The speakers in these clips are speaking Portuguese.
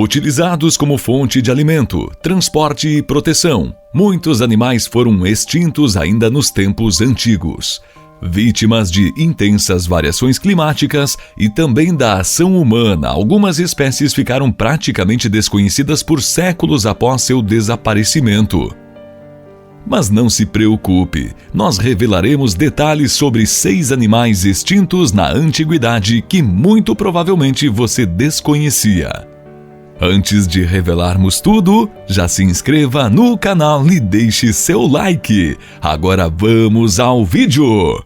Utilizados como fonte de alimento, transporte e proteção, muitos animais foram extintos ainda nos tempos antigos. Vítimas de intensas variações climáticas e também da ação humana, algumas espécies ficaram praticamente desconhecidas por séculos após seu desaparecimento. Mas não se preocupe, nós revelaremos detalhes sobre 6 animais extintos na antiguidade que muito provavelmente você desconhecia. Antes de revelarmos tudo, já se inscreva no canal e deixe seu like. Agora vamos ao vídeo!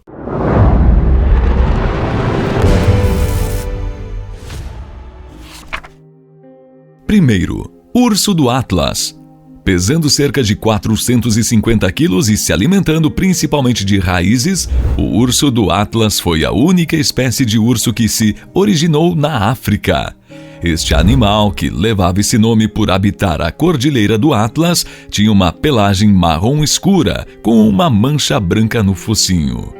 Primeiro, urso do Atlas. Pesando cerca de 450 quilos e se alimentando principalmente de raízes, o urso do Atlas foi a única espécie de urso que se originou na África. Este animal, que levava esse nome por habitar a Cordilheira do Atlas, tinha uma pelagem marrom escura, com uma mancha branca no focinho.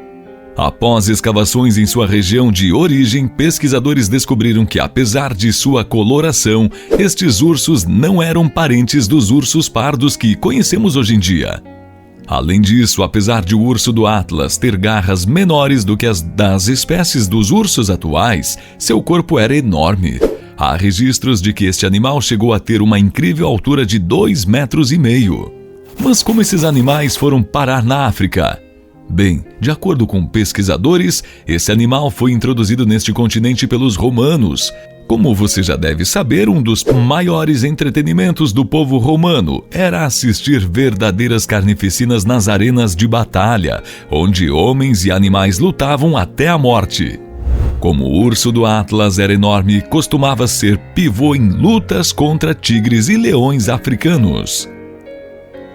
Após escavações em sua região de origem, pesquisadores descobriram que, apesar de sua coloração, estes ursos não eram parentes dos ursos pardos que conhecemos hoje em dia. Além disso, apesar de o urso do Atlas ter garras menores do que as das espécies dos ursos atuais, seu corpo era enorme. Há registros de que este animal chegou a ter uma incrível altura de 2,5 metros. Mas como esses animais foram parar na África? Bem, de acordo com pesquisadores, esse animal foi introduzido neste continente pelos romanos. Como você já deve saber, um dos maiores entretenimentos do povo romano era assistir verdadeiras carnificinas nas arenas de batalha, onde homens e animais lutavam até a morte. Como o urso do Atlas era enorme, costumava ser pivô em lutas contra tigres e leões africanos.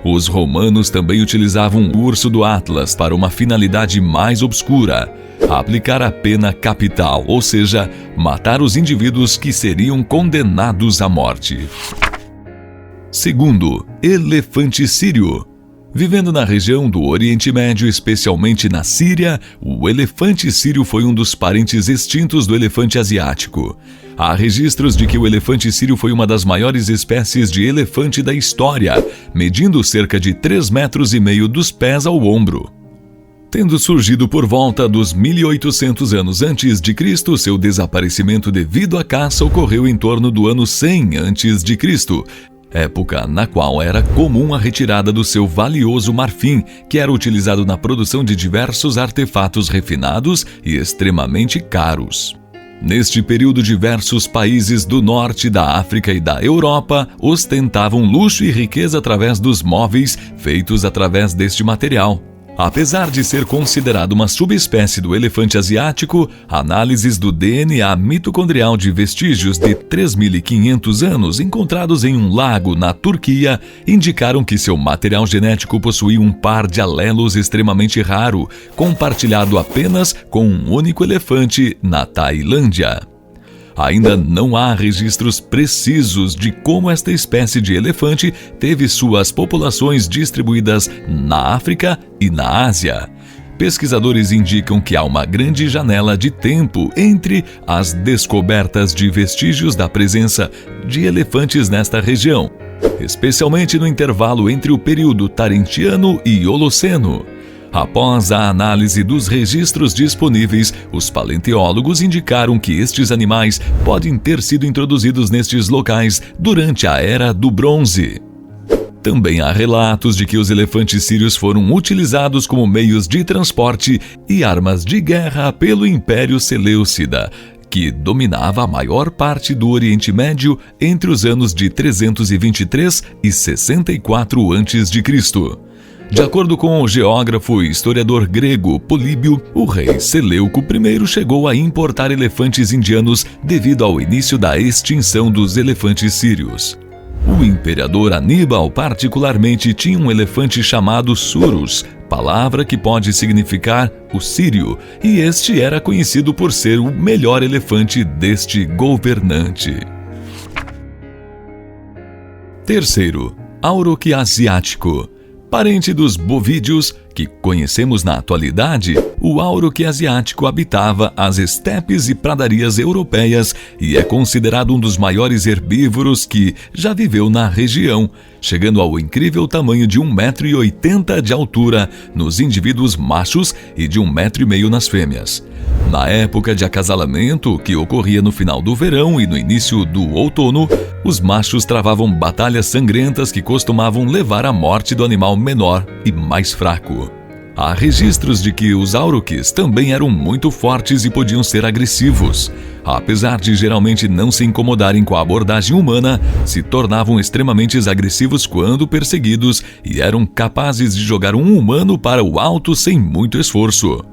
Os romanos também utilizavam o urso do Atlas para uma finalidade mais obscura: aplicar a pena capital, ou seja, matar os indivíduos que seriam condenados à morte. Segundo, elefante sírio. Vivendo na região do Oriente Médio, especialmente na Síria, o elefante sírio foi um dos parentes extintos do elefante asiático. Há registros de que o elefante sírio foi uma das maiores espécies de elefante da história, medindo cerca de 3,5 metros dos pés ao ombro. Tendo surgido por volta dos 1800 anos antes de Cristo, seu desaparecimento devido à caça ocorreu em torno do ano 100 antes de Cristo, época na qual era comum a retirada do seu valioso marfim, que era utilizado na produção de diversos artefatos refinados e extremamente caros. Neste período, diversos países do norte da África e da Europa ostentavam luxo e riqueza através dos móveis feitos através deste material. Apesar de ser considerado uma subespécie do elefante asiático, análises do DNA mitocondrial de vestígios de 3.500 anos encontrados em um lago na Turquia indicaram que seu material genético possuía um par de alelos extremamente raro, compartilhado apenas com um único elefante na Tailândia. Ainda não há registros precisos de como esta espécie de elefante teve suas populações distribuídas na África e na Ásia. Pesquisadores indicam que há uma grande janela de tempo entre as descobertas de vestígios da presença de elefantes nesta região, especialmente no intervalo entre o período Tarentiano e Holoceno. Após a análise dos registros disponíveis, os paleontólogos indicaram que estes animais podem ter sido introduzidos nestes locais durante a Era do Bronze. Também há relatos de que os elefantes sírios foram utilizados como meios de transporte e armas de guerra pelo Império Seleucida, que dominava a maior parte do Oriente Médio entre os anos de 323 e 64 a.C. De acordo com o geógrafo e historiador grego Políbio, o rei Seleuco I chegou a importar elefantes indianos devido ao início da extinção dos elefantes sírios. O imperador Aníbal, particularmente, tinha um elefante chamado Surus, palavra que pode significar o sírio, e este era conhecido por ser o melhor elefante deste governante. Terceiro, auroque asiático. Parente dos bovídeos, que conhecemos na atualidade, o auroque asiático habitava as estepes e pradarias europeias e é considerado um dos maiores herbívoros que já viveu na região, chegando ao incrível tamanho de 1,80 m de altura nos indivíduos machos e de 1,5 m nas fêmeas. Na época de acasalamento, que ocorria no final do verão e no início do outono, os machos travavam batalhas sangrentas que costumavam levar à morte do animal menor e mais fraco. Há registros de que os auroques também eram muito fortes e podiam ser agressivos. Apesar de geralmente não se incomodarem com a abordagem humana, se tornavam extremamente agressivos quando perseguidos e eram capazes de jogar um humano para o alto sem muito esforço.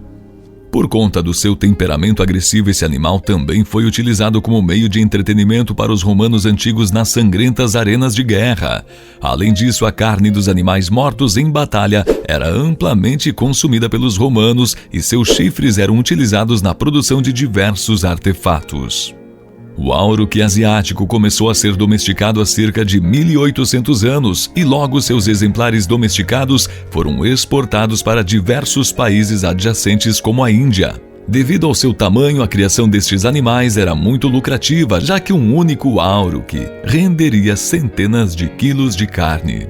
Por conta do seu temperamento agressivo, esse animal também foi utilizado como meio de entretenimento para os romanos antigos nas sangrentas arenas de guerra. Além disso, a carne dos animais mortos em batalha era amplamente consumida pelos romanos e seus chifres eram utilizados na produção de diversos artefatos. O auroque asiático começou a ser domesticado há cerca de 1.800 anos e logo seus exemplares domesticados foram exportados para diversos países adjacentes como a Índia. Devido ao seu tamanho, a criação destes animais era muito lucrativa, já que um único auroque renderia centenas de quilos de carne.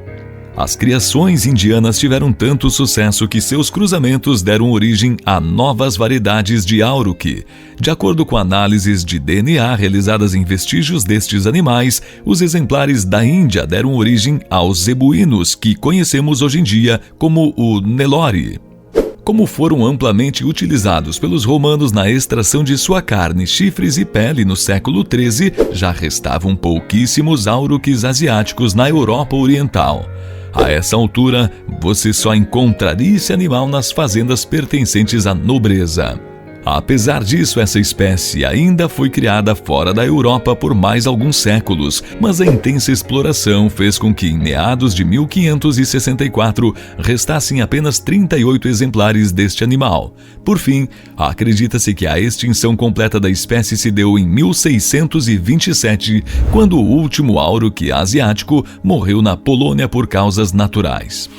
As criações indianas tiveram tanto sucesso que seus cruzamentos deram origem a novas variedades de auroque. De acordo com análises de DNA realizadas em vestígios destes animais, os exemplares da Índia deram origem aos zebuínos, que conhecemos hoje em dia como o Nelore. Como foram amplamente utilizados pelos romanos na extração de sua carne, chifres e pele no século XIII, já restavam pouquíssimos auroques asiáticos na Europa Oriental. A essa altura, você só encontraria esse animal nas fazendas pertencentes à nobreza. Apesar disso, essa espécie ainda foi criada fora da Europa por mais alguns séculos, mas a intensa exploração fez com que, em meados de 1564, restassem apenas 38 exemplares deste animal. Por fim, acredita-se que a extinção completa da espécie se deu em 1627, quando o último auroque asiático morreu na Polônia por causas naturais.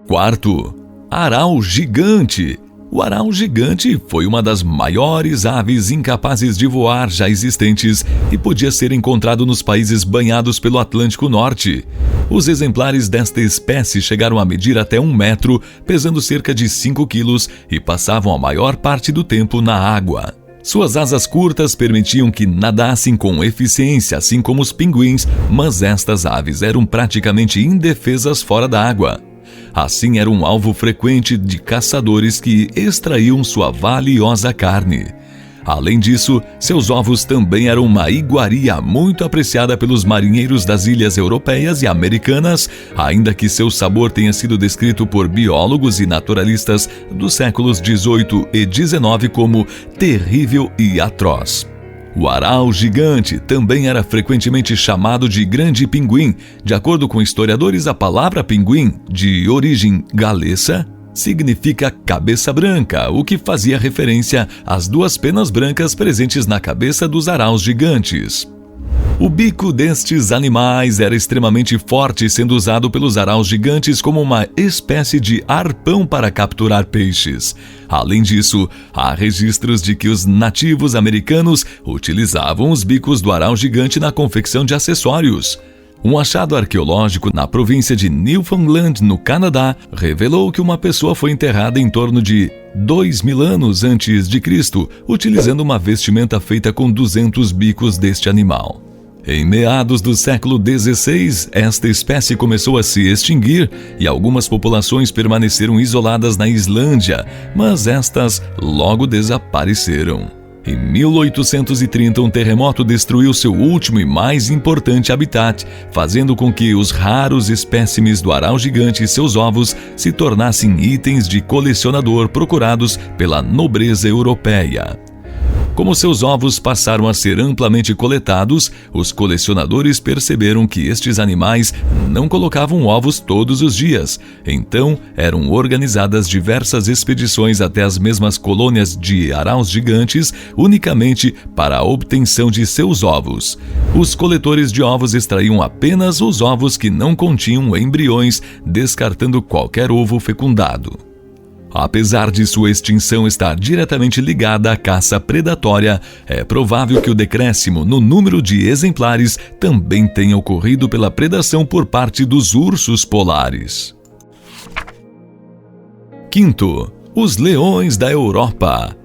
Quarto, aral gigante. O aral gigante foi uma das maiores aves incapazes de voar já existentes e podia ser encontrado nos países banhados pelo Atlântico Norte. Os exemplares desta espécie chegaram a medir até 1 metro, pesando cerca de 5 quilos e passavam a maior parte do tempo na água. Suas asas curtas permitiam que nadassem com eficiência, assim como os pinguins, mas estas aves eram praticamente indefesas fora da água. Assim, era um alvo frequente de caçadores que extraíam sua valiosa carne. Além disso, seus ovos também eram uma iguaria muito apreciada pelos marinheiros das ilhas europeias e americanas, ainda que seu sabor tenha sido descrito por biólogos e naturalistas dos séculos XVIII e XIX como terrível e atroz. O aral gigante também era frequentemente chamado de grande pinguim. De acordo com historiadores, a palavra pinguim, de origem galesa, significa cabeça branca, o que fazia referência às duas penas brancas presentes na cabeça dos araus gigantes. O bico destes animais era extremamente forte, sendo usado pelos araus gigantes como uma espécie de arpão para capturar peixes. Além disso, há registros de que os nativos americanos utilizavam os bicos do aral gigante na confecção de acessórios. Um achado arqueológico na província de Newfoundland, no Canadá, revelou que uma pessoa foi enterrada em torno de 2.000 anos antes de Cristo, utilizando uma vestimenta feita com 200 bicos deste animal. Em meados do século XVI, esta espécie começou a se extinguir e algumas populações permaneceram isoladas na Islândia, mas estas logo desapareceram. Em 1830, um terremoto destruiu seu último e mais importante habitat, fazendo com que os raros espécimes do aral gigante e seus ovos se tornassem itens de colecionador procurados pela nobreza europeia. Como seus ovos passaram a ser amplamente coletados, os colecionadores perceberam que estes animais não colocavam ovos todos os dias. Então, eram organizadas diversas expedições até as mesmas colônias de araus gigantes, unicamente para a obtenção de seus ovos. Os coletores de ovos extraíam apenas os ovos que não continham embriões, descartando qualquer ovo fecundado. Apesar de sua extinção estar diretamente ligada à caça predatória, é provável que o decréscimo no número de exemplares também tenha ocorrido pela predação por parte dos ursos polares. Quinto, os leões da Europa.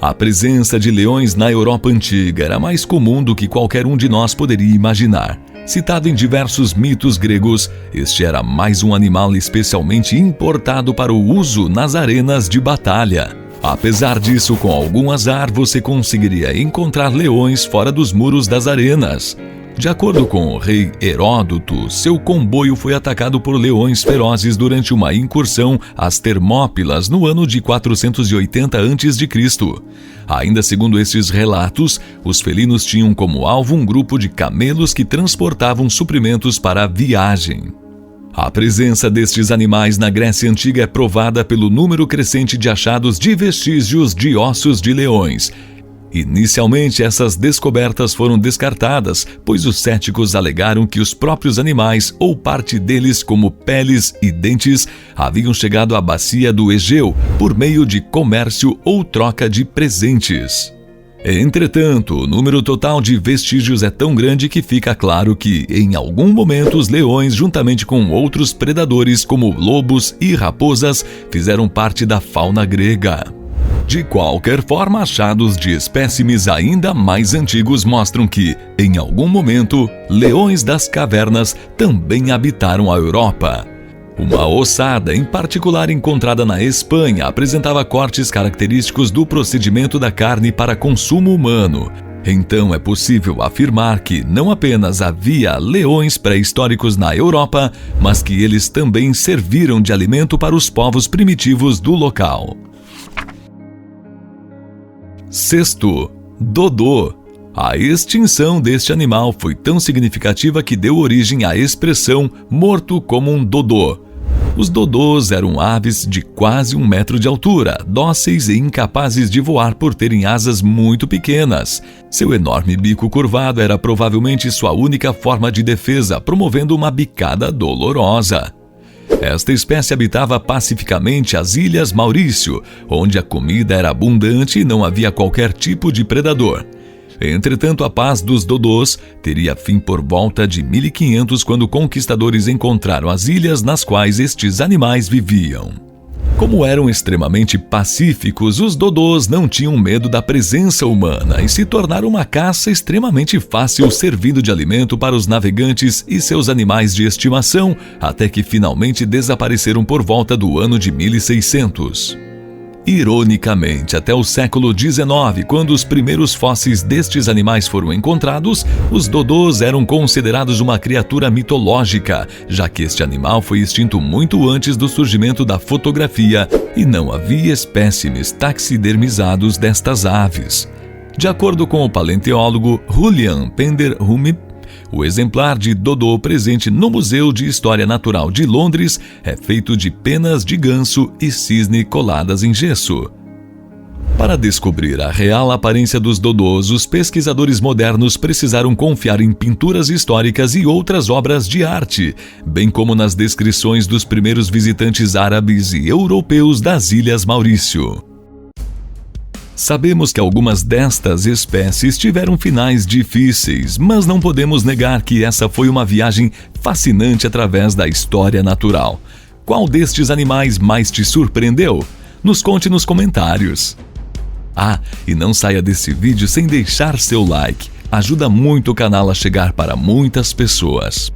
A presença de leões na Europa antiga era mais comum do que qualquer um de nós poderia imaginar. Citado em diversos mitos gregos, este era mais um animal especialmente importado para o uso nas arenas de batalha. Apesar disso, com algum azar, você conseguiria encontrar leões fora dos muros das arenas. De acordo com o rei Heródoto, seu comboio foi atacado por leões ferozes durante uma incursão às Termópilas no ano de 480 a.C. Ainda segundo estes relatos, os felinos tinham como alvo um grupo de camelos que transportavam suprimentos para a viagem. A presença destes animais na Grécia Antiga é provada pelo número crescente de achados de vestígios de ossos de leões. Inicialmente, essas descobertas foram descartadas, pois os céticos alegaram que os próprios animais, ou parte deles como peles e dentes, haviam chegado à bacia do Egeu por meio de comércio ou troca de presentes. Entretanto, o número total de vestígios é tão grande que fica claro que, em algum momento, os leões, juntamente com outros predadores como lobos e raposas, fizeram parte da fauna grega. De qualquer forma, achados de espécimes ainda mais antigos mostram que, em algum momento, leões das cavernas também habitaram a Europa. Uma ossada, em particular encontrada na Espanha, apresentava cortes característicos do procedimento da carne para consumo humano. Então é possível afirmar que não apenas havia leões pré-históricos na Europa, mas que eles também serviram de alimento para os povos primitivos do local. Sexto, dodô. A extinção deste animal foi tão significativa que deu origem à expressão morto como um dodô. Os dodôs eram aves de quase 1 metro de altura, dóceis e incapazes de voar por terem asas muito pequenas. Seu enorme bico curvado era provavelmente sua única forma de defesa, promovendo uma bicada dolorosa. Esta espécie habitava pacificamente as Ilhas Maurício, onde a comida era abundante e não havia qualquer tipo de predador. Entretanto, a paz dos dodôs teria fim por volta de 1500, quando conquistadores encontraram as ilhas nas quais estes animais viviam. Como eram extremamente pacíficos, os dodôs não tinham medo da presença humana e se tornaram uma caça extremamente fácil, servindo de alimento para os navegantes e seus animais de estimação, até que finalmente desapareceram por volta do ano de 1600. Ironicamente, até o século XIX, quando os primeiros fósseis destes animais foram encontrados, os dodôs eram considerados uma criatura mitológica, já que este animal foi extinto muito antes do surgimento da fotografia e não havia espécimes taxidermizados destas aves. De acordo com o paleontólogo Julian Pender-Hume, o exemplar de dodô presente no Museu de História Natural de Londres é feito de penas de ganso e cisne coladas em gesso. Para descobrir a real aparência dos dodôs, os pesquisadores modernos precisaram confiar em pinturas históricas e outras obras de arte, bem como nas descrições dos primeiros visitantes árabes e europeus das Ilhas Maurício. Sabemos que algumas destas espécies tiveram finais difíceis, mas não podemos negar que essa foi uma viagem fascinante através da história natural. Qual destes animais mais te surpreendeu? Nos conte nos comentários. E não saia desse vídeo sem deixar seu like. Ajuda muito o canal a chegar para muitas pessoas.